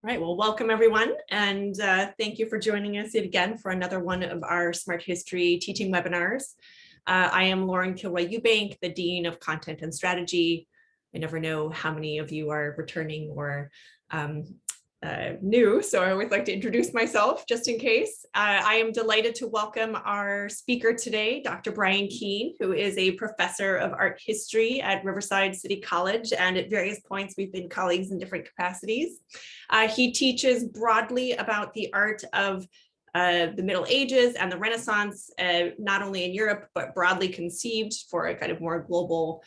Right, well, welcome everyone, and thank you for joining us again for another one of our Smart History teaching webinars. I am Lauren Kilroy-Eubank, the Dean of Content and Strategy. I never know how many of you are returning or new, so I always like to introduce myself just in case. I am delighted to welcome our speaker today, Dr. Bryan Keene, who is a professor of art history at Riverside City College, and at various points we've been colleagues in different capacities. He teaches broadly about the art of the Middle Ages and the Renaissance, not only in Europe, but broadly conceived for a kind of more global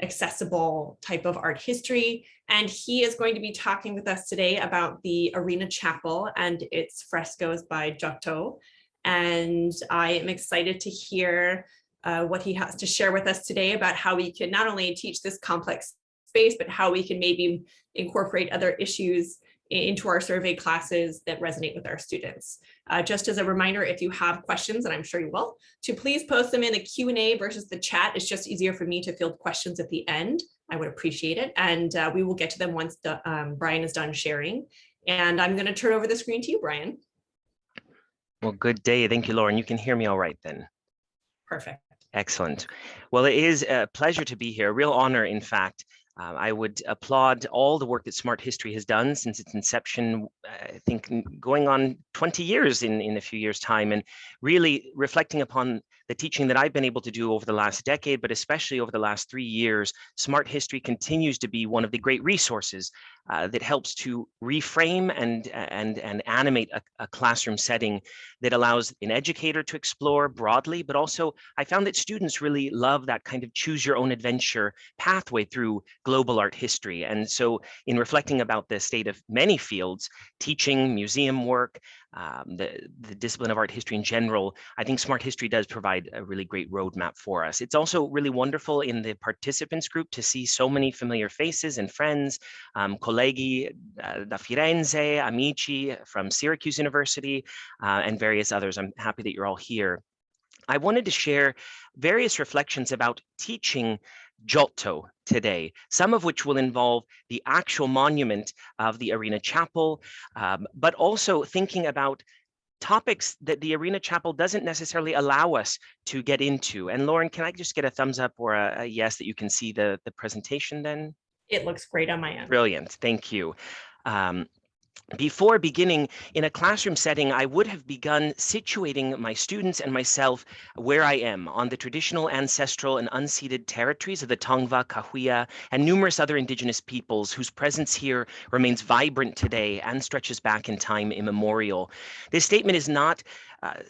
accessible type of art history. And he is going to be talking with us today about the Arena Chapel and its frescoes by Giotto. And I am excited to hear what he has to share with us today about how we can not only teach this complex space, but how we can maybe incorporate other issues into our survey classes that resonate with our students. Just as a reminder, if you have questions, and I'm sure you will, to please post them in the Q&A versus the chat. It's just easier for me to field questions at the end. I would appreciate it. And we will get to them once Bryan is done sharing. And I'm going to turn over the screen to you, Bryan. Well, good day. Thank you, Lauren. You can hear me all right then. Perfect. Excellent. Well, it is a pleasure to be here, a real honor, in fact. I would applaud all the work that Smart History has done since its inception, I think going on 20 years in a few years' time, and really reflecting upon the teaching that I've been able to do over the last decade, but especially over the last 3 years. Smart History continues to be one of the great resources that helps to reframe and animate a classroom setting that allows an educator to explore broadly, but also I found that students really love that kind of choose your own adventure pathway through global art history. And so in reflecting about the state of many fields, teaching, museum work, the discipline of art history in general, I think Smart History does provide a really great roadmap for us. It's also really wonderful in the participants group to see so many familiar faces and friends, colleghi da Firenze, amici from Syracuse University, and various others. I'm happy that you're all here. I wanted to share various reflections about teaching Giotto today, some of which will involve the actual monument of the Arena Chapel, but also thinking about topics that the Arena Chapel doesn't necessarily allow us to get into. And Lauren, can I just get a thumbs up or a yes that you can see the presentation then? It looks great on my end. Brilliant, thank you. Before beginning in a classroom setting, I would have begun situating my students and myself where I am on the traditional, ancestral, and unceded territories of the Tongva, Cahuilla, and numerous other indigenous peoples whose presence here remains vibrant today and stretches back in time immemorial. This statement is not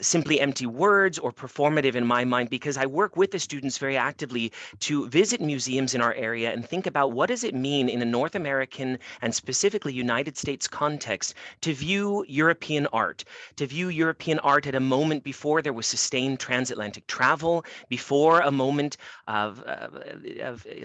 simply empty words or performative in my mind, because I work with the students very actively to visit museums in our area and think about what does it mean in a North American and specifically United States context to view European art, at a moment before there was sustained transatlantic travel, before a moment of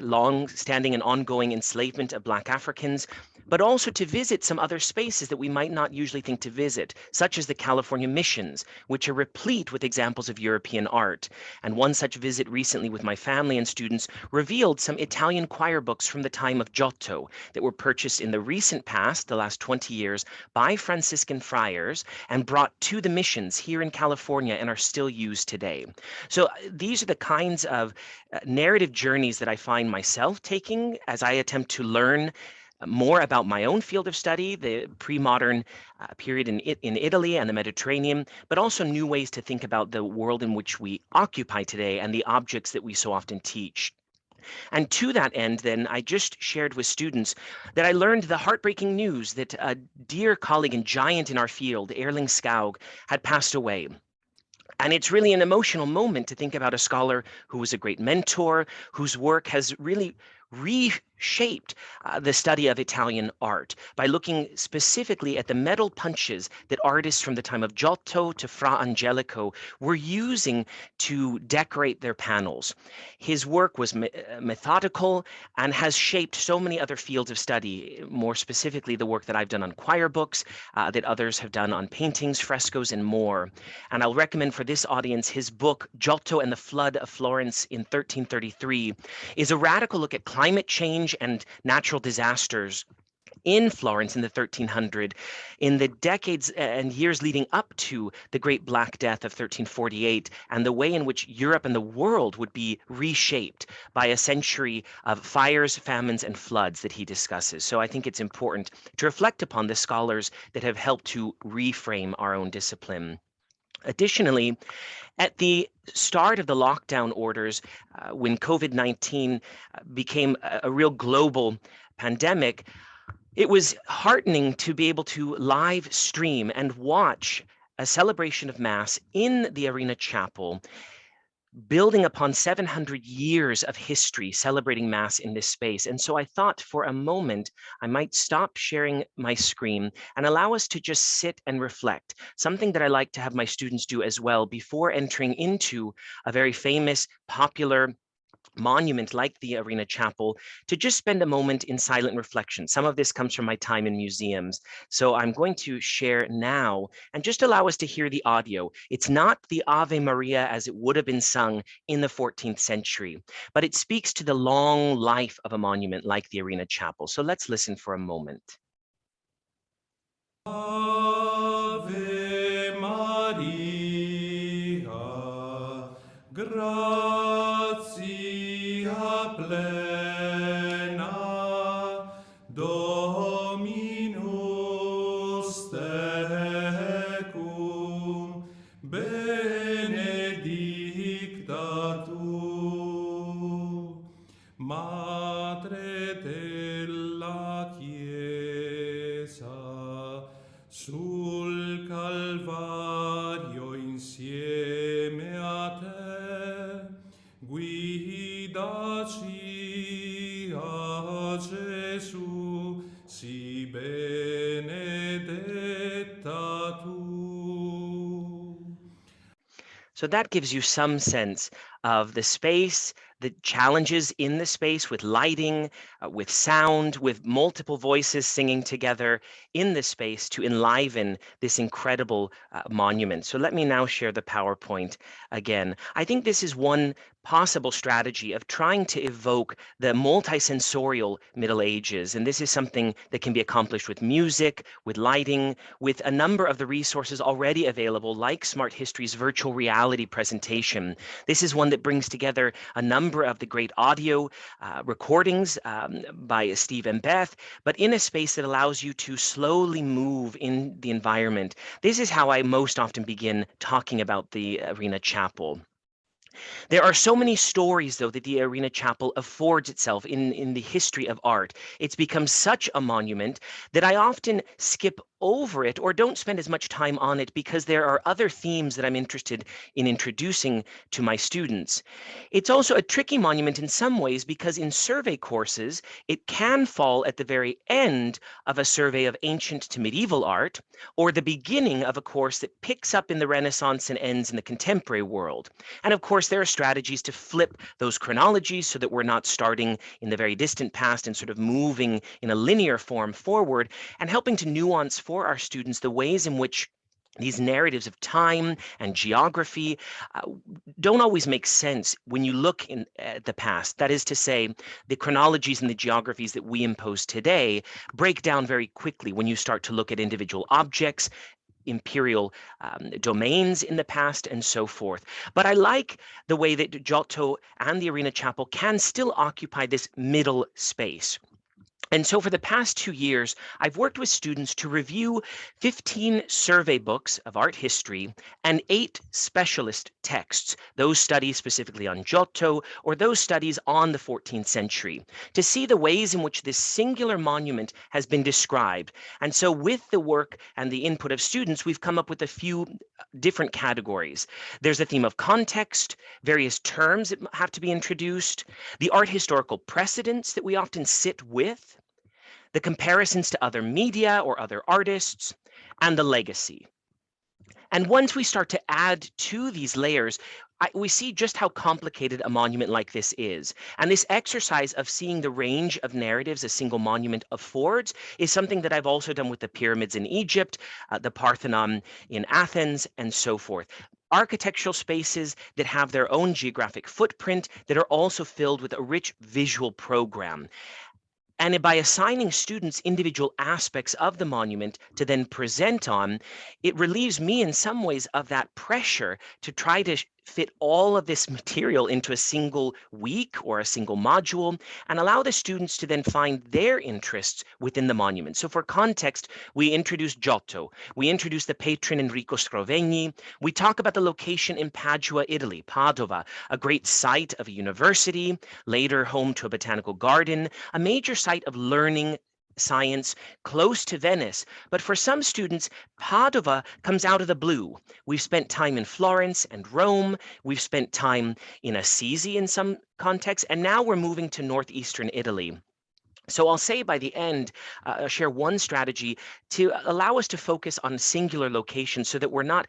long-standing and ongoing enslavement of Black Africans, but also to visit some other spaces that we might not usually think to visit, such as the California missions, which are replete with examples of European art. And one such visit recently with my family and students revealed some Italian choir books from the time of Giotto that were purchased in the recent past, the last 20 years, by Franciscan friars and brought to the missions here in California and are still used today. So these are the kinds of narrative journeys that I find myself taking as I attempt to learn more about my own field of study, the pre-modern period in Italy and the Mediterranean, but also new ways to think about the world in which we occupy today and the objects that we so often teach. And to that end, then, I just shared with students that I learned the heartbreaking news that a dear colleague and giant in our field, Erling Skaug, had passed away. And it's really an emotional moment to think about a scholar who was a great mentor, whose work has really reshaped the study of Italian art by looking specifically at the metal punches that artists from the time of Giotto to Fra Angelico were using to decorate their panels. His work was methodical and has shaped so many other fields of study, more specifically the work that I've done on choir books, that others have done on paintings, frescoes, and more. And I'll recommend for this audience his book, Giotto and the Flood of Florence in 1333, is a radical look at climate change and natural disasters in Florence in the 1300s, in the decades and years leading up to the Great Black Death of 1348, and the way in which Europe and the world would be reshaped by a century of fires, famines, and floods that he discusses. So I think it's important to reflect upon the scholars that have helped to reframe our own discipline. Additionally, at the start of the lockdown orders, when COVID-19 became a real global pandemic, it was heartening to be able to live stream and watch a celebration of Mass in the Arena Chapel, building upon 700 years of history celebrating Mass in this space. And so I thought for a moment I might stop sharing my screen and allow us to just sit and reflect, something that I like to have my students do as well before entering into a very famous, popular monument like the Arena Chapel, to just spend a moment in silent reflection. Some of this comes from my time in museums. So I'm going to share now and just allow us to hear the audio. It's not the Ave Maria as it would have been sung in the 14th century, but it speaks to the long life of a monument like the Arena Chapel. So let's listen for a moment. Ave Maria, gratia plena, Dominus tecum, benedicta tu, Madre della Chiesa, sul Calvario insieme a te, guidaci a Gesù, si benedetta tu. So that gives you some sense of the space, the challenges in the space with lighting, with sound, with multiple voices singing together in the space to enliven this incredible monument. So let me now share the PowerPoint again. I think this is one possible strategy of trying to evoke the multisensorial Middle Ages. And this is something that can be accomplished with music, with lighting, with a number of the resources already available, like Smart History's virtual reality presentation. This is one that brings together a number of the great audio recordings by Steve and Beth, but in a space that allows you to slowly move in the environment. This is how I most often begin talking about the Arena Chapel. There are so many stories, though, that the Arena Chapel affords itself in the history of art. It's become such a monument that I often skip over it or don't spend as much time on it because there are other themes that I'm interested in introducing to my students. It's also a tricky monument in some ways because in survey courses, it can fall at the very end of a survey of ancient to medieval art, or the beginning of a course that picks up in the Renaissance and ends in the contemporary world. And of course, there are strategies to flip those chronologies so that we're not starting in the very distant past and sort of moving in a linear form forward, and helping to nuance for our students the ways in which these narratives of time and geography don't always make sense when you look in the past. That is to say, the chronologies and the geographies that we impose today break down very quickly when you start to look at individual objects, imperial domains in the past, and so forth. But I like the way that Giotto and the Arena Chapel can still occupy this middle space. And so for the past 2 years, I've worked with students to review 15 survey books of art history and 8 specialist texts, those studies specifically on Giotto or those studies on the 14th century, to see the ways in which this singular monument has been described. And so with the work and the input of students, we've come up with a few different categories. There's a theme of context, various terms that have to be introduced, the art historical precedents that we often sit with, the comparisons to other media or other artists, and the legacy. And once we start to add to these layers, we see just how complicated a monument like this is. And this exercise of seeing the range of narratives a single monument affords is something that I've also done with the pyramids in Egypt, the Parthenon in Athens, and so forth. Architectural spaces that have their own geographic footprint that are also filled with a rich visual program. And by assigning students individual aspects of the monument to then present on, it relieves me in some ways of that pressure to try to fit all of this material into a single week or a single module and allow the students to then find their interests within the monument. So for context, we introduce Giotto, we introduce the patron Enrico Scrovegni, we talk about the location in Padua, Italy, Padova, a great site of a university, later home to a botanical garden, a major site of learning, science, close to Venice. But for some students, Padova comes out of the blue. We've spent time in Florence and Rome. We've spent time in Assisi in some contexts, and now we're moving to northeastern Italy. So I'll say by the end, I'll share one strategy to allow us to focus on singular locations so that we're not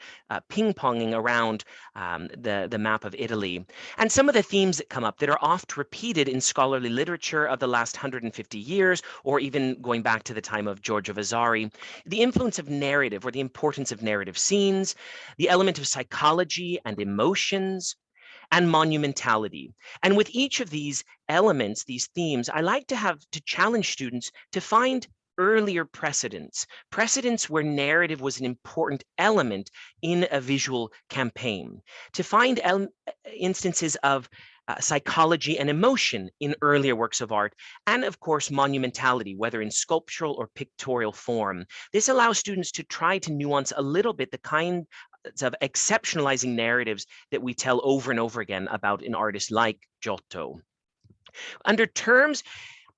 ping-ponging around the map of Italy. And some of the themes that come up that are oft repeated in scholarly literature of the last 150 years, or even going back to the time of Giorgio Vasari, the influence of narrative or the importance of narrative scenes, the element of psychology and emotions, and monumentality. And with each of these elements, these themes, I like to have to challenge students to find earlier precedents where narrative was an important element in a visual campaign, to find instances of psychology and emotion in earlier works of art, and of course, monumentality, whether in sculptural or pictorial form. This allows students to try to nuance a little bit the kind of exceptionalizing narratives that we tell over and over again about an artist like Giotto. Under terms,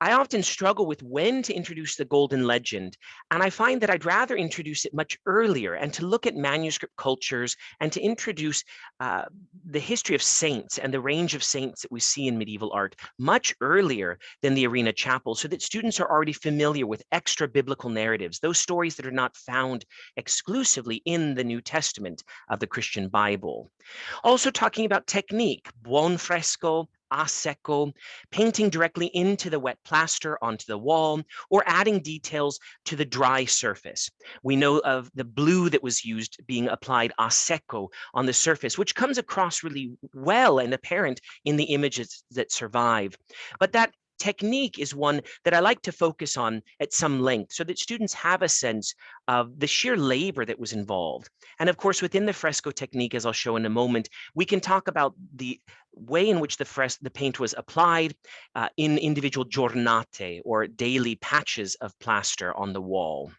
I often struggle with when to introduce the golden legend, and I find that I'd rather introduce it much earlier and to look at manuscript cultures and to introduce the history of saints and the range of saints that we see in medieval art much earlier than the Arena Chapel, so that students are already familiar with extra biblical narratives, those stories that are not found exclusively in the New Testament of the Christian Bible. Also talking about technique, buon fresco, a secco, painting directly into the wet plaster onto the wall, or adding details to the dry surface. We know of the blue that was used being applied a secco on the surface, which comes across really well and apparent in the images that survive. But that technique is one that I like to focus on at some length so that students have a sense of the sheer labor that was involved. And of course, within the fresco technique, as I'll show in a moment, we can talk about the way in which the paint was applied in individual giornate or daily patches of plaster on the wall.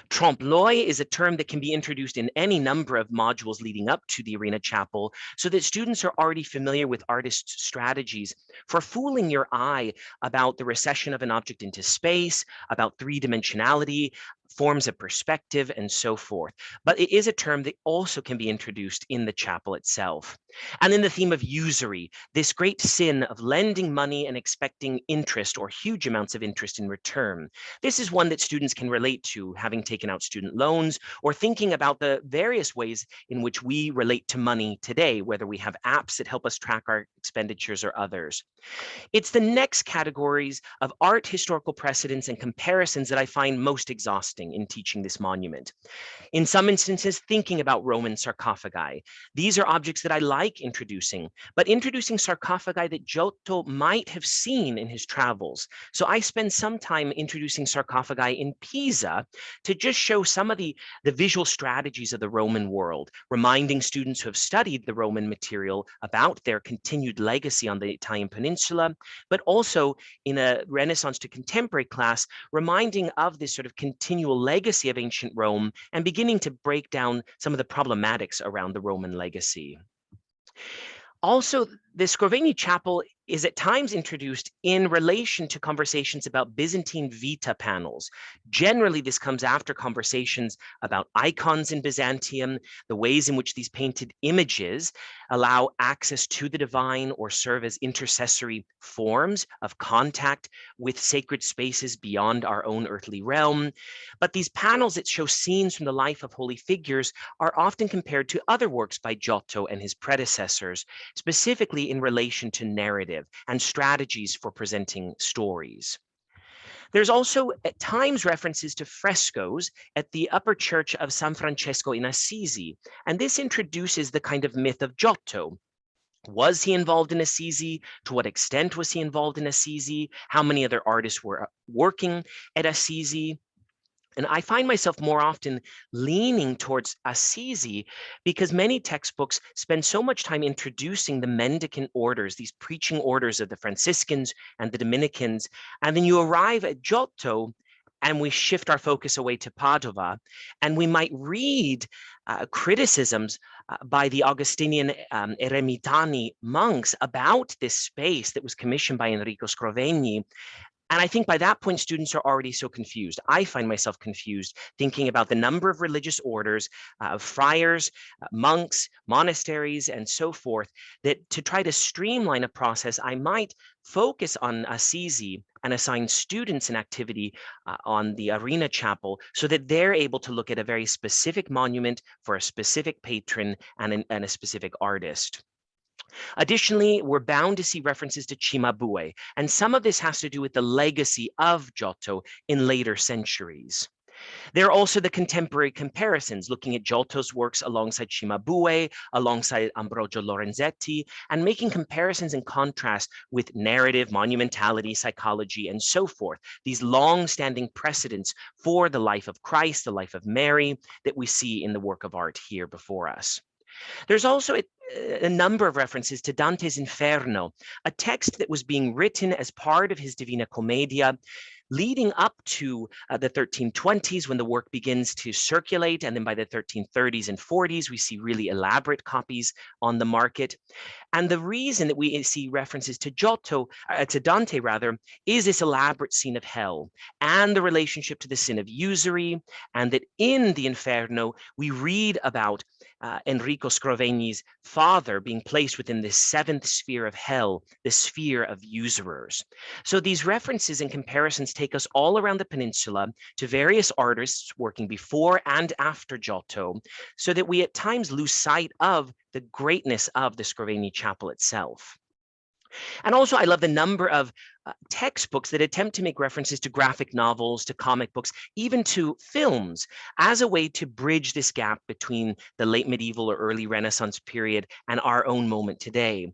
Trompe-l'oeil is a term that can be introduced in any number of modules leading up to the Arena Chapel so that students are already familiar with artists' strategies for fooling your eye about the recession of an object into space, about three-dimensionality, forms of perspective, and so forth. But it is a term that also can be introduced in the chapel itself. And then the theme of usury, this great sin of lending money and expecting interest or huge amounts of interest in return. This is one that students can relate to, having taken out student loans or thinking about the various ways in which we relate to money today, whether we have apps that help us track our expenditures or others. It's the next categories of art historical precedents and comparisons that I find most exhausting in teaching this monument. In some instances, thinking about Roman sarcophagi. These are objects that I like introducing, but introducing sarcophagi that Giotto might have seen in his travels. So I spend some time introducing sarcophagi in Pisa to just show some of the visual strategies of the Roman world, reminding students who have studied the Roman material about their continued legacy on the Italian peninsula, but also in a Renaissance to contemporary class, reminding of this sort of continual legacy of ancient Rome and beginning to break down some of the problematics around the Roman legacy. Also, the Scrovegni Chapel is at times introduced in relation to conversations about Byzantine Vita panels. Generally, this comes after conversations about icons in Byzantium, the ways in which these painted images allow access to the divine or serve as intercessory forms of contact with sacred spaces beyond our own earthly realm. But these panels that show scenes from the life of holy figures are often compared to other works by Giotto and his predecessors, specifically in relation to narrative and strategies for presenting stories. There's also at times references to frescoes at the upper church of San Francesco in Assisi, and this introduces the kind of myth of Giotto, Was he involved in Assisi? To what extent was he involved in Assisi? How many other artists were working at Assisi? And I find myself more often leaning towards Assisi because many textbooks spend so much time introducing the mendicant orders, these preaching orders of the Franciscans and the Dominicans. And then you arrive at Giotto and we shift our focus away to Padova, and we might read criticisms by the Augustinian Eremitani monks about this space that was commissioned by Enrico Scrovegni. And I think by that point, students are already so confused. I find myself confused thinking about the number of religious orders, friars, monks, monasteries, and so forth, that to try to streamline a process, I might focus on Assisi and assign students an activity on the Arena Chapel so that they're able to look at a very specific monument for a specific patron and a specific artist. Additionally, we're bound to see references to Cimabue, and some of this has to do with the legacy of Giotto in later centuries. There are also the contemporary comparisons, looking at Giotto's works alongside Cimabue, alongside Ambrogio Lorenzetti, and making comparisons and contrast with narrative, monumentality, psychology, and so forth. These long-standing precedents for the life of Christ, the life of Mary, that we see in the work of art here before us. There's also a number of references to Dante's Inferno, a text that was being written as part of his Divina Commedia, leading up to the 1320s when the work begins to circulate. And then by the 1330s and 40s, we see really elaborate copies on the market. And the reason that we see references to to Dante rather, is this elaborate scene of hell and the relationship to the sin of usury. And that in the Inferno, we read about Enrico Scrovegni's father being placed within the seventh sphere of hell, the sphere of usurers. So these references and comparisons take us all around the peninsula to various artists working before and after Giotto, so that we at times lose sight of the greatness of the Scrovegni Chapel itself. And also, I love the number of textbooks that attempt to make references to graphic novels, to comic books, even to films, as a way to bridge this gap between the late medieval or early Renaissance period and our own moment today.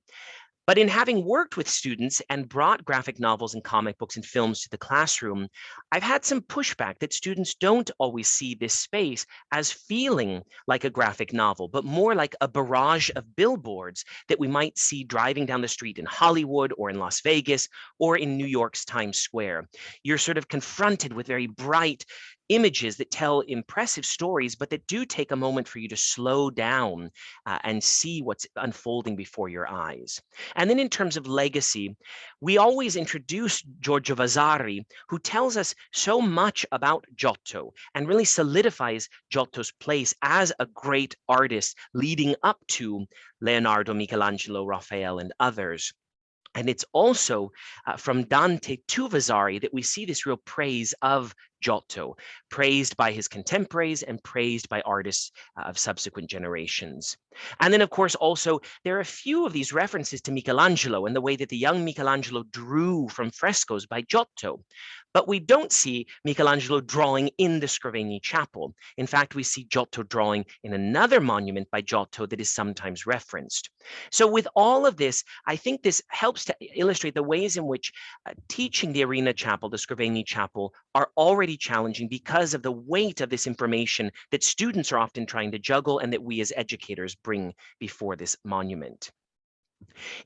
But in having worked with students and brought graphic novels and comic books and films to the classroom, I've had some pushback that students don't always see this space as feeling like a graphic novel, but more like a barrage of billboards that we might see driving down the street in Hollywood or in Las Vegas or in New York's Times Square. You're sort of confronted with very bright images that tell impressive stories, but that do take a moment for you to slow down and see what's unfolding before your eyes. And then in terms of legacy, we always introduce Giorgio Vasari, who tells us so much about Giotto and really solidifies Giotto's place as a great artist leading up to Leonardo, Michelangelo, Raphael, and others. And it's also from Dante to Vasari that we see this real praise of Giotto, praised by his contemporaries and praised by artists of subsequent generations. And then, of course, also there are a few of these references to Michelangelo and the way that the young Michelangelo drew from frescoes by Giotto. But we don't see Michelangelo drawing in the Scrovegni Chapel. In fact, we see Giotto drawing in another monument by Giotto that is sometimes referenced. So with all of this, I think this helps to illustrate the ways in which teaching the Arena Chapel, the Scrovegni Chapel, are already challenging because of the weight of this information that students are often trying to juggle and that we as educators bring before this monument.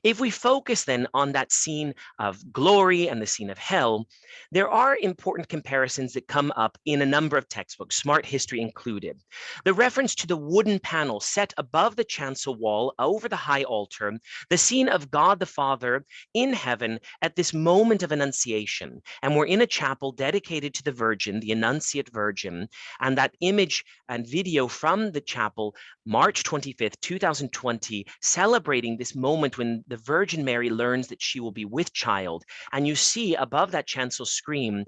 If we focus then on that scene of glory and the scene of hell, there are important comparisons that come up in a number of textbooks, Smart History included. The reference to the wooden panel set above the chancel wall over the high altar, the scene of God the Father in heaven at this moment of Annunciation. And we're in a chapel dedicated to the Virgin, the Annunciate Virgin, and that image and video from the chapel, March 25th, 2020, celebrating this moment when the Virgin Mary learns that she will be with child. And you see above that chancel screen,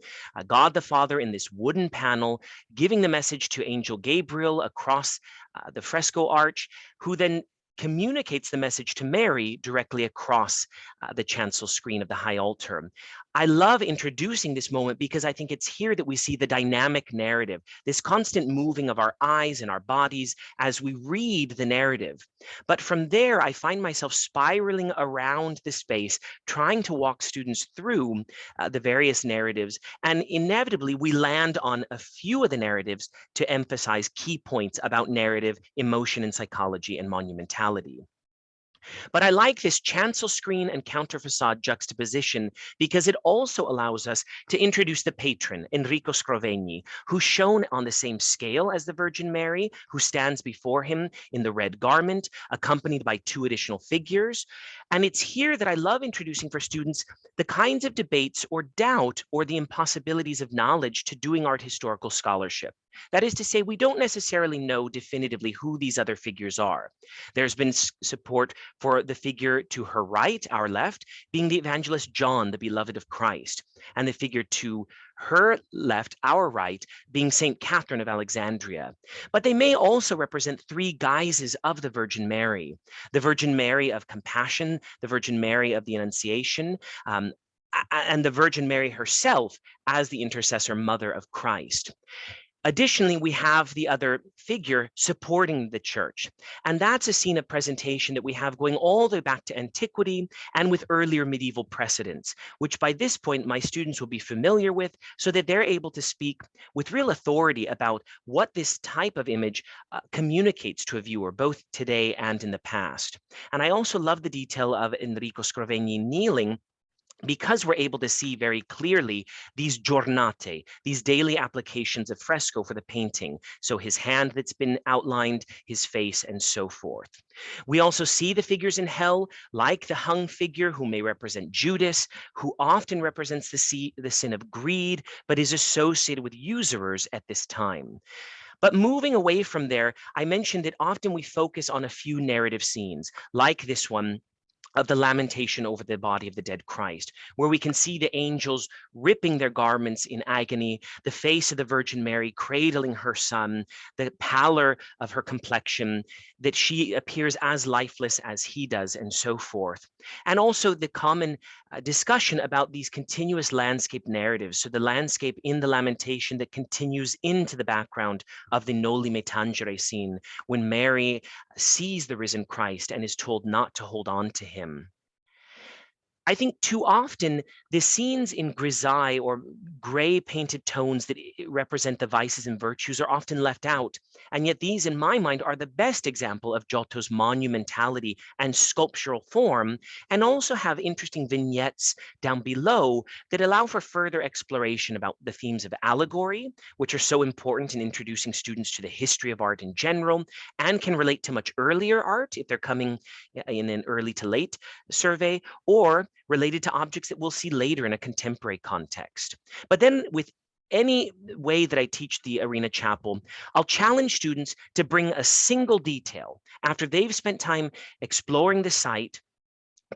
God the Father in this wooden panel, giving the message to Angel Gabriel across the fresco arch, who then communicates the message to Mary directly across the chancel screen of the high altar. I love introducing this moment because I think it's here that we see the dynamic narrative, this constant moving of our eyes and our bodies as we read the narrative. But from there, I find myself spiraling around the space, trying to walk students through the various narratives. And inevitably, we land on a few of the narratives to emphasize key points about narrative, emotion, and psychology and monumentality. But I like this chancel screen and counter facade juxtaposition because it also allows us to introduce the patron, Enrico Scrovegni, who's shown on the same scale as the Virgin Mary, who stands before him in the red garment, accompanied by two additional figures. And it's here that I love introducing for students the kinds of debates or doubt or the impossibilities of knowledge to doing art historical scholarship. That is to say, we don't necessarily know definitively who these other figures are. There's been support for the figure to her right, our left, being the evangelist John, the beloved of Christ, and the figure to her left, our right, being St. Catherine of Alexandria. But they may also represent three guises of the Virgin Mary: the Virgin Mary of compassion, the Virgin Mary of the Annunciation, and the Virgin Mary herself as the intercessor mother of Christ. Additionally, we have the other figure supporting the church. And that's a scene of presentation that we have going all the way back to antiquity and with earlier medieval precedents, which by this point my students will be familiar with so that they're able to speak with real authority about what this type of image communicates to a viewer, both today and in the past. And I also love the detail of Enrico Scrovegni kneeling, because we're able to see very clearly these giornate, these daily applications of fresco for the painting. So his hand that's been outlined, his face, and so forth. We also see the figures in hell, like the hung figure who may represent Judas, who often represents the sin of greed, but is associated with usurers at this time. But moving away from there, I mentioned that often we focus on a few narrative scenes, like this one of the lamentation over the body of the dead Christ, where we can see the angels ripping their garments in agony, the face of the Virgin Mary cradling her son, the pallor of her complexion, that she appears as lifeless as he does, and so forth. And also the common discussion about these continuous landscape narratives. So the landscape in the lamentation that continues into the background of the Noli Me Tangere scene, when Mary sees the risen Christ and is told not to hold on to him. I think too often the scenes in grisaille or gray painted tones that represent the vices and virtues are often left out. And yet these, in my mind, are the best example of Giotto's monumentality and sculptural form, and also have interesting vignettes down below that allow for further exploration about the themes of allegory, which are so important in introducing students to the history of art in general, and can relate to much earlier art if they're coming in an early to late survey, or related to objects that we'll see later in a contemporary context. But then with any way that I teach the Arena Chapel, I'll challenge students to bring a single detail after they've spent time exploring the site,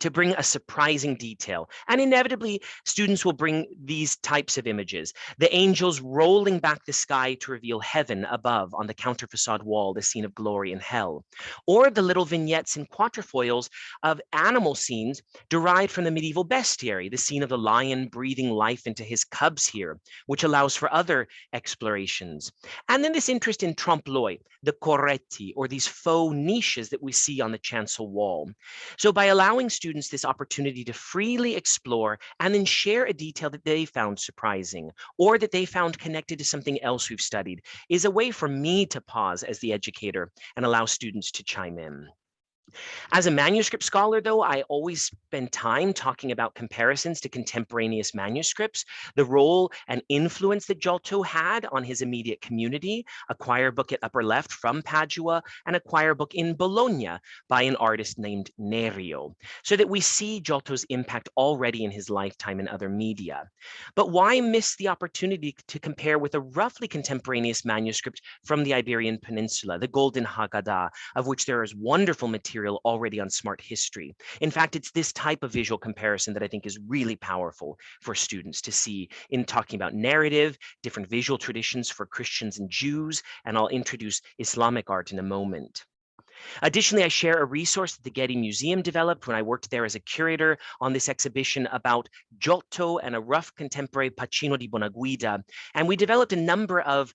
to bring a surprising detail. And inevitably, students will bring these types of images: the angels rolling back the sky to reveal heaven above on the counter facade wall, the scene of glory and hell, or the little vignettes and quatrefoils of animal scenes derived from the medieval bestiary, the scene of the lion breathing life into his cubs here, which allows for other explorations. And then this interest in trompe-l'oeil, the corretti, or these faux niches that we see on the chancel wall. So by allowing students this opportunity to freely explore and then share a detail that they found surprising or that they found connected to something else we've studied is a way for me to pause as the educator and allow students to chime in. As a manuscript scholar, though, I always spend time talking about comparisons to contemporaneous manuscripts, the role and influence that Giotto had on his immediate community, a choir book at upper left from Padua, and a choir book in Bologna by an artist named Nerio, so that we see Giotto's impact already in his lifetime in other media. But why miss the opportunity to compare with a roughly contemporaneous manuscript from the Iberian Peninsula, the Golden Hagada, of which there is wonderful material already on Smart History. In fact, it's this type of visual comparison that I think is really powerful for students to see in talking about narrative, different visual traditions for Christians and Jews, and I'll introduce Islamic art in a moment. Additionally, I share a resource that the Getty Museum developed when I worked there as a curator on this exhibition about Giotto and a rough contemporary Pacino di Bonaguida. And we developed a number of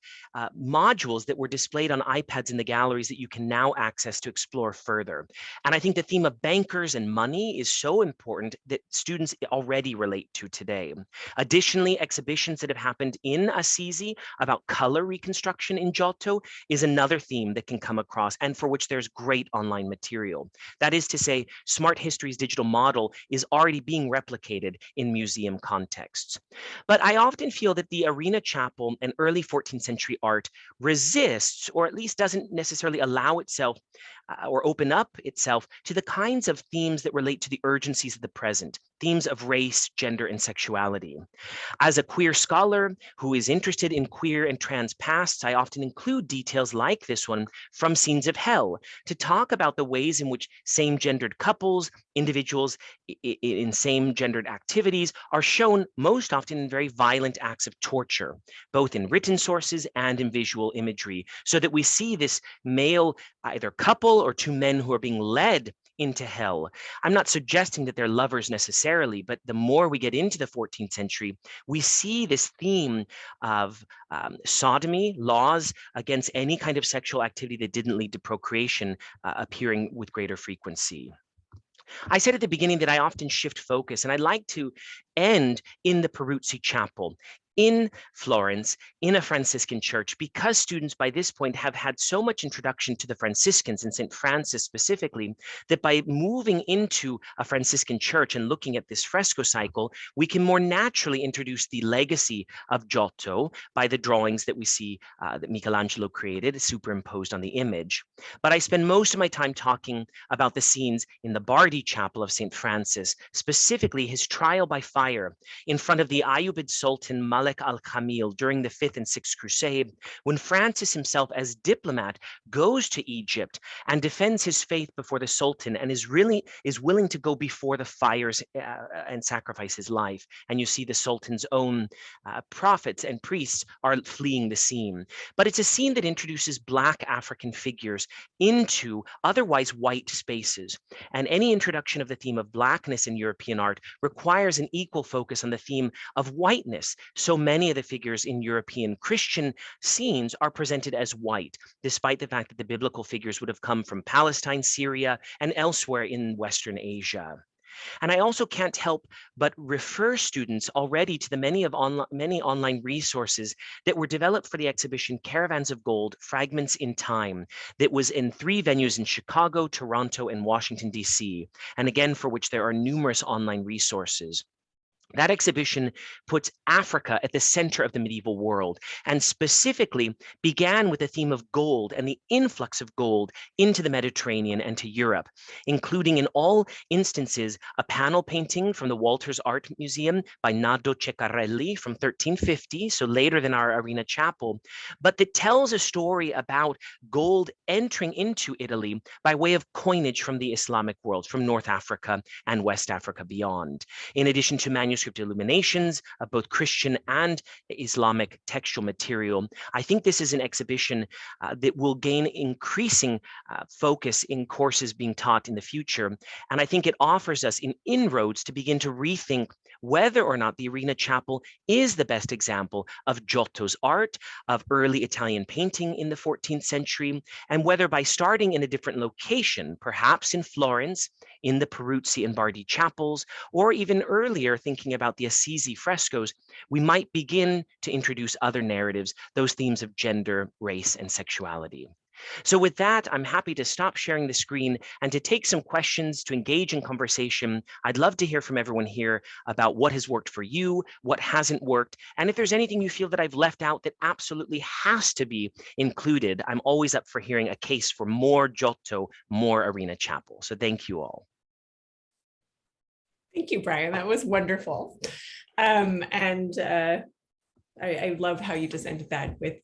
modules that were displayed on iPads in the galleries that you can now access to explore further. And I think the theme of bankers and money is so important that students already relate to today. Additionally, exhibitions that have happened in Assisi about color reconstruction in Giotto is another theme that can come across and for which there's great online material. That is to say, Smart History's digital model is already being replicated in museum contexts. But I often feel that the Arena Chapel and early 14th century art resists, or at least doesn't necessarily allow itself or open up itself to the kinds of themes that relate to the urgencies of the present, themes of race, gender, and sexuality. As a queer scholar who is interested in queer and trans pasts, I often include details like this one from Scenes of Hell to talk about the ways in which same-gendered couples, individuals in same-gendered activities are shown most often in very violent acts of torture, both in written sources and in visual imagery, so that we see this male either couple or two men who are being led into hell. I'm not suggesting that they're lovers necessarily, but the more we get into the 14th century, we see this theme of sodomy, laws against any kind of sexual activity that didn't lead to procreation appearing with greater frequency. I said at the beginning that I often shift focus, and I'd like to end in the Peruzzi Chapel in Florence, in a Franciscan church, because students by this point have had so much introduction to the Franciscans and St. Francis specifically, that by moving into a Franciscan church and looking at this fresco cycle, we can more naturally introduce the legacy of Giotto by the drawings that we see that Michelangelo created, superimposed on the image. But I spend most of my time talking about the scenes in the Bardi Chapel of St. Francis, specifically his trial by fire in front of the Ayyubid Sultan Malik al-Kamil during the 5th and 6th Crusade, when Francis himself as diplomat goes to Egypt and defends his faith before the Sultan and is willing to go before the fires and sacrifice his life. And you see the Sultan's own prophets and priests are fleeing the scene. But it's a scene that introduces Black African figures into otherwise white spaces. And any introduction of the theme of Blackness in European art requires an equal focus on the theme of whiteness. So many of the figures in European Christian scenes are presented as white, despite the fact that the biblical figures would have come from Palestine, Syria, and elsewhere in Western Asia. And I also can't help but refer students already to the many online resources that were developed for the exhibition Caravans of Gold, Fragments in Time, that was in 3 venues in Chicago, Toronto, and Washington, D.C., and again, for which there are numerous online resources. That exhibition puts Africa at the center of the medieval world, and specifically began with the theme of gold and the influx of gold into the Mediterranean and to Europe, including in all instances a panel painting from the Walters Art Museum by Nado Ceccarelli from 1350, so later than our Arena Chapel, but that tells a story about gold entering into Italy by way of coinage from the Islamic world, from North Africa and West Africa beyond. In addition to manuscript illuminations of both Christian and Islamic textual material, I think this is an exhibition that will gain increasing focus in courses being taught in the future. And I think it offers us inroads to begin to rethink whether or not the Arena Chapel is the best example of Giotto's art, of early Italian painting in the 14th century, and whether by starting in a different location, perhaps in Florence, in the Peruzzi and Bardi chapels, or even earlier thinking about the Assisi frescoes, we might begin to introduce other narratives, those themes of gender, race, and sexuality. So with that, I'm happy to stop sharing the screen and to take some questions to engage in conversation. I'd love to hear from everyone here about what has worked for you, what hasn't worked, and if there's anything you feel that I've left out that absolutely has to be included. I'm always up for hearing a case for more Giotto, more Arena Chapel. So thank you all. Thank you, Brian. That was wonderful. I love how you just ended that with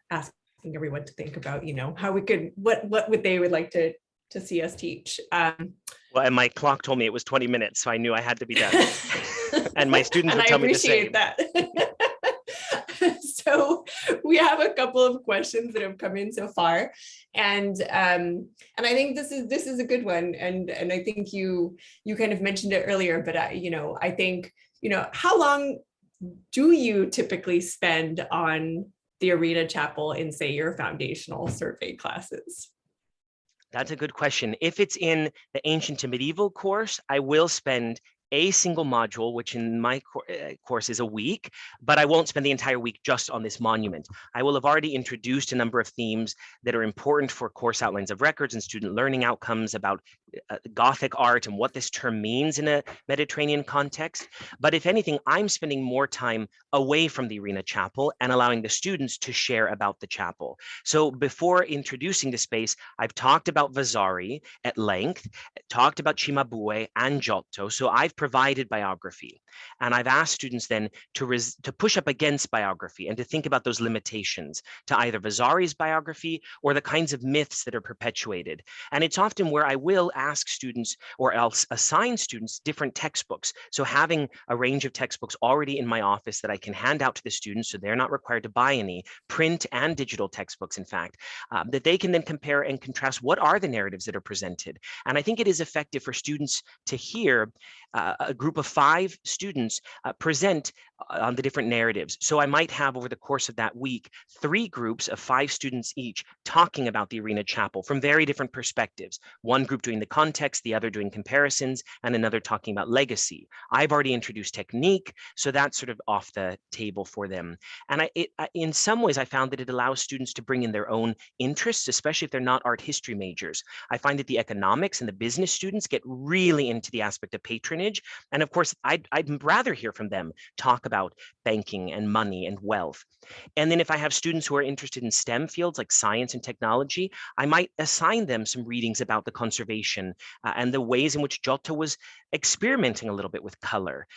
asking everyone to think about, how we could, what would they would like to see us teach. Well, and my clock told me it was 20 minutes, so I knew I had to be done. And my students would tell me the same. I appreciate that. So we have a couple of questions that have come in so far, and I think this is a good one, and I think you kind of mentioned it earlier, but I think how long do you typically spend on the Arena Chapel in, say, your foundational survey classes? That's a good question. If it's in the ancient to medieval course, I will spend a single module, which in my course is a week, but I won't spend the entire week just on this monument. I will have already introduced a number of themes that are important for course outlines of records and student learning outcomes about Gothic art and what this term means in a Mediterranean context. But if anything, I'm spending more time away from the Arena Chapel and allowing the students to share about the chapel. So before introducing the space, I've talked about Vasari at length, talked about Cimabue and Giotto. So I've provided biography, and I've asked students then to push up against biography and to think about those limitations to either Vasari's biography or the kinds of myths that are perpetuated. And it's often where I will ask students or else assign students different textbooks. So having a range of textbooks already in my office that I can hand out to the students, so they're not required to buy any print and digital textbooks, in fact, that they can then compare and contrast what are the narratives that are presented. And I think it is effective for students to hear a group of 5 students present on the different narratives. So I might have over the course of that week 3 groups of 5 students each talking about the Arena Chapel from very different perspectives. One group doing the context, the other doing comparisons, and another talking about legacy. I've already introduced technique, so that's sort of off the table for them. And in some ways, I found that it allows students to bring in their own interests, especially if they're not art history majors. I find that the economics and the business students get really into the aspect of patronage. And of course, I'd rather hear from them talk about banking and money and wealth. And then if I have students who are interested in STEM fields like science and technology, I might assign them some readings about the conservation and the ways in which Giotto was experimenting a little bit with color.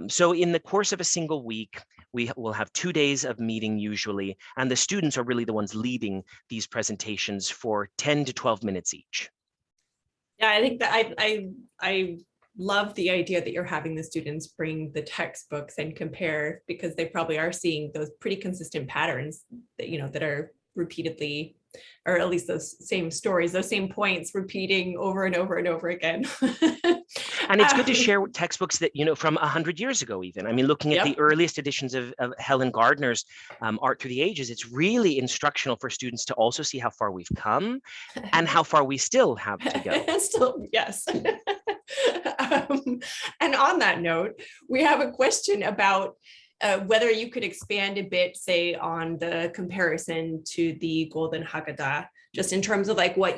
So in the course of a single week, we will have 2 days of meeting usually, and the students are really the ones leading these presentations for 10 to 12 minutes each. Yeah, I think that I love the idea that you're having the students bring the textbooks and compare, because they probably are seeing those pretty consistent patterns that that are repeatedly, or at least those same stories, those same points repeating over and over and over again. And it's good to share textbooks that, from 100 years ago, even. I mean, looking at the earliest editions of Helen Gardner's Art Through the Ages, it's really instructional for students to also see how far we've come and how far we still have to go. Still, yes. And on that note, we have a question about whether you could expand a bit, say, on the comparison to the Golden Hagada, just in terms of like how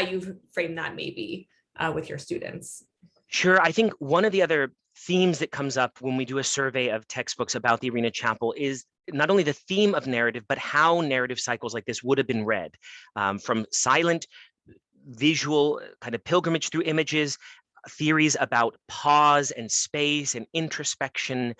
you frame that maybe with your students. Sure. I think one of the other themes that comes up when we do a survey of textbooks about the Arena Chapel is not only the theme of narrative, but how narrative cycles like this would have been read, from silent, visual kind of pilgrimage through images, theories about pause and space and introspection,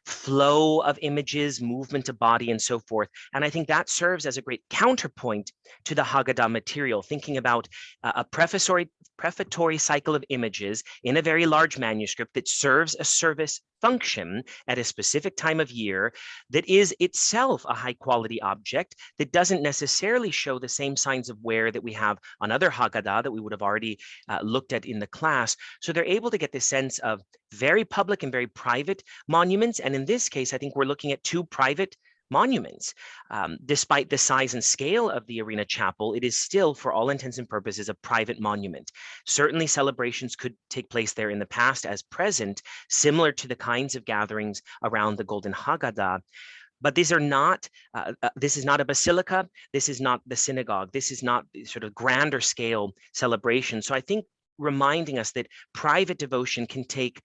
flow of images, movement of body, and so forth. And I think that serves as a great counterpoint to the Haggadah material, thinking about a prefatory cycle of images in a very large manuscript that serves a service function at a specific time of year that is itself a high quality object that doesn't necessarily show the same signs of wear that we have on other Haggadah that we would have already looked at in the class. So they're able to get this sense of very public and very private monuments. And in this case, I think we're looking at 2 private monuments. Despite the size and scale of the Arena Chapel, it is still, for all intents and purposes, a private monument. Certainly celebrations could take place there in the past as present, similar to the kinds of gatherings around the Golden Haggadah. But these are not, this is not a basilica, this is not the synagogue, this is not sort of grander scale celebration. So I think reminding us that private devotion can take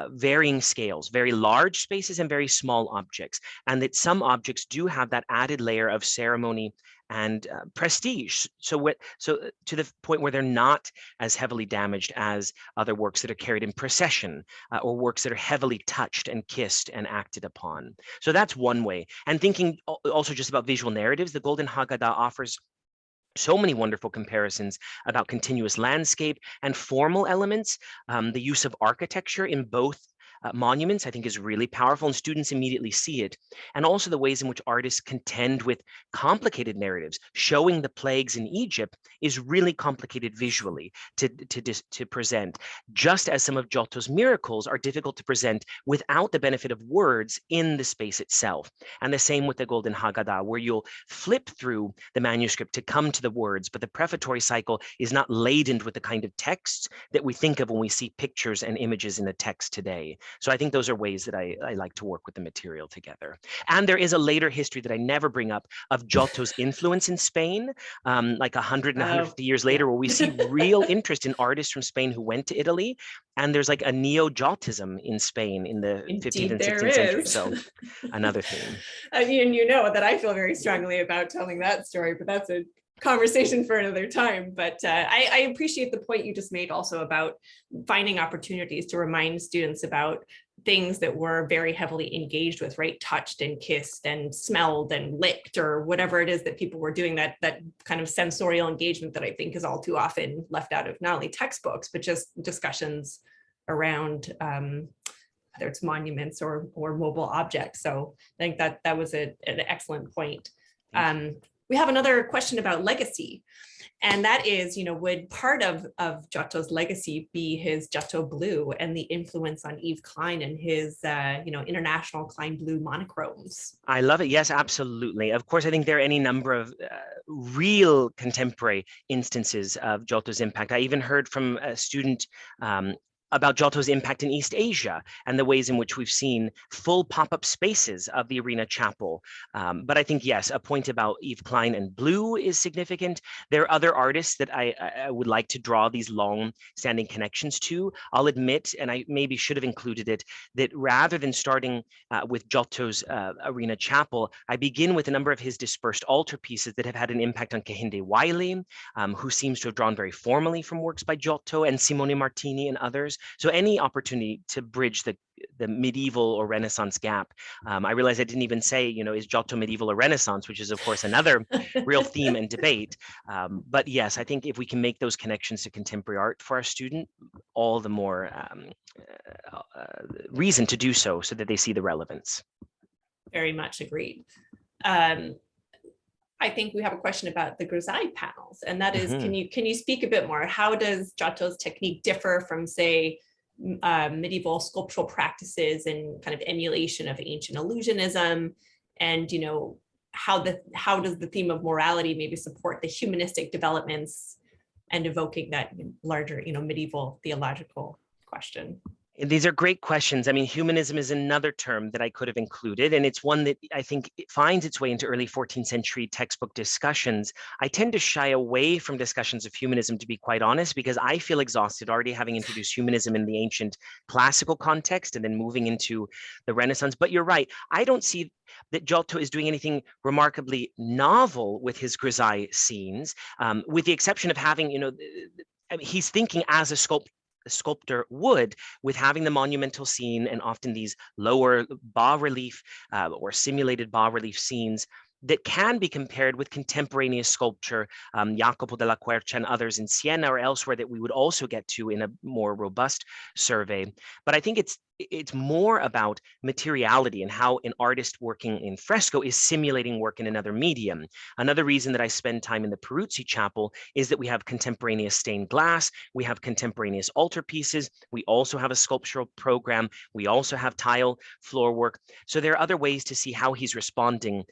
varying scales, very large spaces and very small objects, and that some objects do have that added layer of ceremony and prestige. So to the point where they're not as heavily damaged as other works that are carried in procession or works that are heavily touched and kissed and acted upon. So that's one way. And thinking also just about visual narratives, the Golden Haggadah offers so many wonderful comparisons about continuous landscape and formal elements, the use of architecture in both monuments, I think, is really powerful, and students immediately see it. And also the ways in which artists contend with complicated narratives. Showing the plagues in Egypt is really complicated visually to present, just as some of Giotto's miracles are difficult to present without the benefit of words in the space itself. And the same with the Golden Haggadah, where you'll flip through the manuscript to come to the words, but the prefatory cycle is not laden with the kind of texts that we think of when we see pictures and images in a text today. So I think those are ways that I like to work with the material together. And there is a later history that I never bring up of Giotto's influence in Spain, like 100 and 150 years later, where we see real interest in artists from Spain who went to Italy. And there's like a neo-Giottism in Spain in the 15th and 16th century. So another theme. And you know that I feel very strongly about telling that story, but that's a conversation for another time. But I appreciate the point you just made also about finding opportunities to remind students about things that we're very heavily engaged with, right? Touched and kissed and smelled and licked, or whatever it is that people were doing, that kind of sensorial engagement that I think is all too often left out of not only textbooks, but just discussions around whether it's monuments or mobile objects. So I think that was an excellent point. We have another question about legacy. And that is, would part of Giotto's legacy be his Giotto blue and the influence on Yves Klein and his, international Klein blue monochromes? I love it. Yes, absolutely. Of course, I think there are any number of real contemporary instances of Giotto's impact. I even heard from a student about Giotto's impact in East Asia and the ways in which we've seen full pop-up spaces of the Arena Chapel. But I think, yes, a point about Yves Klein and blue is significant. There are other artists that I would like to draw these long-standing connections to. I'll admit, and I maybe should have included it, that rather than starting with Giotto's Arena Chapel, I begin with a number of his dispersed altarpieces that have had an impact on Kehinde Wiley, who seems to have drawn very formally from works by Giotto, and Simone Martini and others. So any opportunity to bridge the medieval or Renaissance gap. I realized I didn't even say, is Giotto medieval or Renaissance, which is of course another real theme and debate. But yes, I think if we can make those connections to contemporary art for our student, all the more reason to do so that they see the relevance. Very much agreed. I think we have a question about the Grizzai panels, and that is, can you speak a bit more? How does Giotto's technique differ from, say, medieval sculptural practices and kind of emulation of ancient illusionism? And how does the theme of morality maybe support the humanistic developments and evoking that larger medieval theological question? These are great questions. I mean, humanism is another term that I could have included, and it's one that I think finds its way into early 14th century textbook discussions. I tend to shy away from discussions of humanism, to be quite honest, because I feel exhausted already having introduced humanism in the ancient classical context and then moving into the Renaissance. But you're right. I don't see that Giotto is doing anything remarkably novel with his Grizzai scenes, with the exception of having, he's thinking as a sculptor would, with having the monumental scene and often these lower bas-relief or simulated bas-relief scenes that can be compared with contemporaneous sculpture, Jacopo della Quercia and others in Siena or elsewhere that we would also get to in a more robust survey. But I think it's more about materiality and how an artist working in fresco is simulating work in another medium. Another reason that I spend time in the Peruzzi Chapel is that we have contemporaneous stained glass, we have contemporaneous altarpieces, we also have a sculptural program, we also have tile floor work. So there are other ways to see how he's responding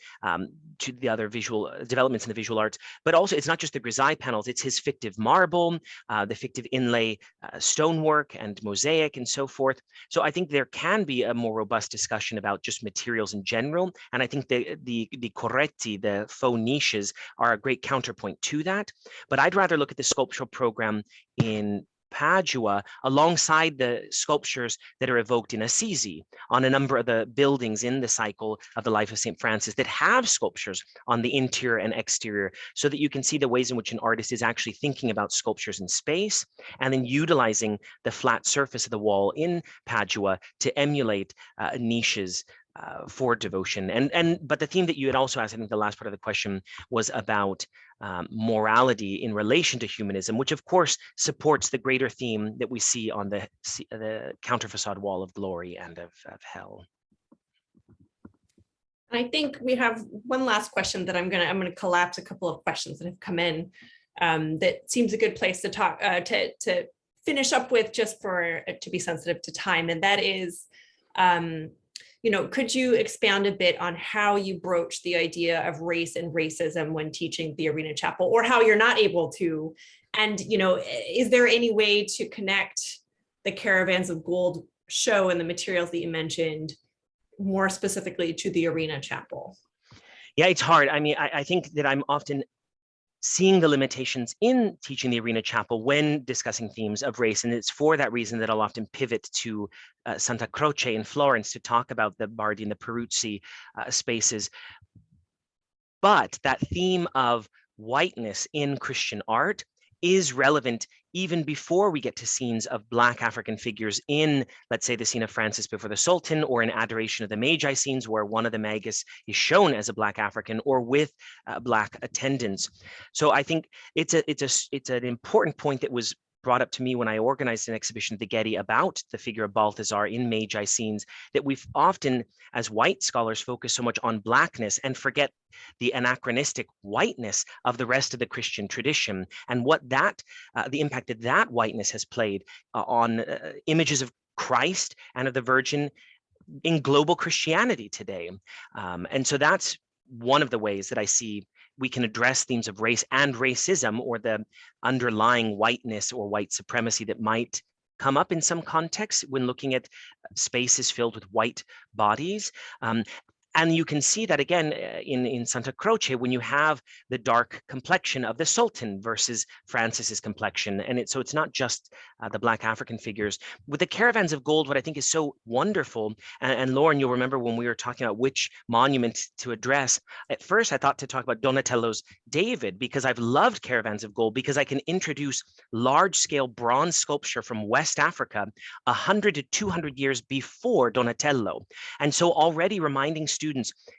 to the other visual developments in the visual arts. But also, it's not just the Grizzai panels, it's his fictive marble, the fictive inlay stonework and mosaic and so forth. So I think there can be a more robust discussion about just materials in general. And I think the corretti, the faux niches, are a great counterpoint to that. But I'd rather look at the sculptural program in Padua alongside the sculptures that are evoked in Assisi on a number of the buildings in the cycle of the life of St. Francis that have sculptures on the interior and exterior, so that you can see the ways in which an artist is actually thinking about sculptures in space and then utilizing the flat surface of the wall in Padua to emulate niches for devotion. But the theme that you had also asked, I think the last part of the question was about morality in relation to humanism, which of course supports the greater theme that we see on the counterfacade wall of glory and of hell. I think we have one last question that I'm gonna collapse a couple of questions that have come in. That seems a good place to talk to finish up with, just for to be sensitive to time, and that is, could you expand a bit on how you broach the idea of race and racism when teaching the Arena Chapel, or how you're not able to? And, is there any way to connect the Caravans of Gold show and the materials that you mentioned more specifically to the Arena Chapel? Yeah, it's hard. I mean, I think that I'm often seeing the limitations in teaching the Arena Chapel when discussing themes of race. And it's for that reason that I'll often pivot to Santa Croce in Florence to talk about the Bardi and the Peruzzi spaces. But that theme of whiteness in Christian art is relevant even before we get to scenes of Black African figures in, let's say, the scene of Francis before the Sultan, or in Adoration of the Magi scenes where one of the Magus is shown as a Black African or with Black attendants. So I think it's an important point that was brought up to me when I organized an exhibition at the Getty about the figure of Balthazar in Magi scenes, that we've often, as white scholars, focus so much on Blackness and forget the anachronistic whiteness of the rest of the Christian tradition, and what that, the impact that that whiteness has played on images of Christ and of the Virgin in global Christianity today. And so that's one of the ways that I see we can address themes of race and racism, or the underlying whiteness or white supremacy that might come up in some contexts when looking at spaces filled with white bodies. And you can see that again in Santa Croce when you have the dark complexion of the Sultan versus Francis's complexion. And so it's not just the Black African figures. With the Caravans of Gold, what I think is so wonderful, and Lauren, you'll remember when we were talking about which monument to address, at first I thought to talk about Donatello's David, because I've loved Caravans of Gold because I can introduce large-scale bronze sculpture from West Africa 100 to 200 years before Donatello. And so already reminding students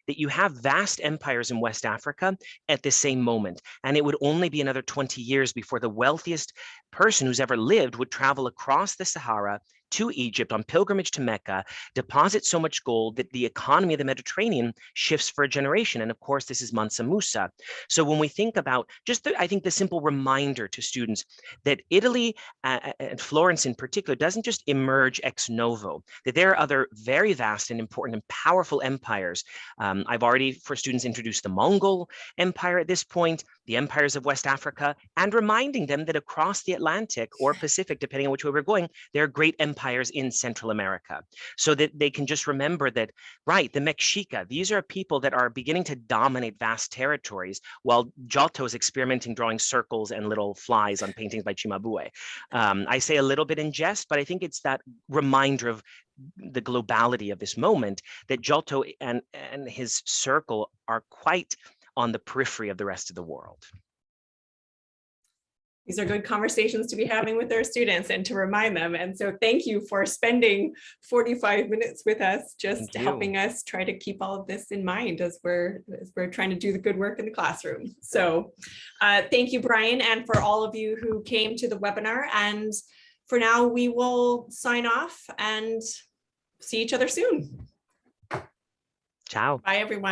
that you have vast empires in West Africa at the same moment. And it would only be another 20 years before the wealthiest person who's ever lived would travel across the Sahara to Egypt on pilgrimage to Mecca, deposit so much gold that the economy of the Mediterranean shifts for a generation. And of course, this is Mansa Musa. So when we think about I think the simple reminder to students that Italy and Florence in particular doesn't just emerge ex novo, that there are other very vast and important and powerful empires. I've already, for students, introduced the Mongol Empire at this point, the empires of West Africa, and reminding them that across the Atlantic or Pacific, depending on which way we're going, there are great empires in Central America, so that they can just remember that, right, the Mexica, these are people that are beginning to dominate vast territories, while Giotto is experimenting drawing circles and little flies on paintings by Cimabue. I say a little bit in jest, but I think it's that reminder of the globality of this moment, that Giotto and his circle are quite on the periphery of the rest of the world. These are good conversations to be having with our students and to remind them. And so thank you for spending 45 minutes with us, just helping us try to keep all of this in mind as we're trying to do the good work in the classroom. So thank you, Bryan, and for all of you who came to the webinar. And for now, we will sign off and see each other soon. Ciao. Bye, everyone.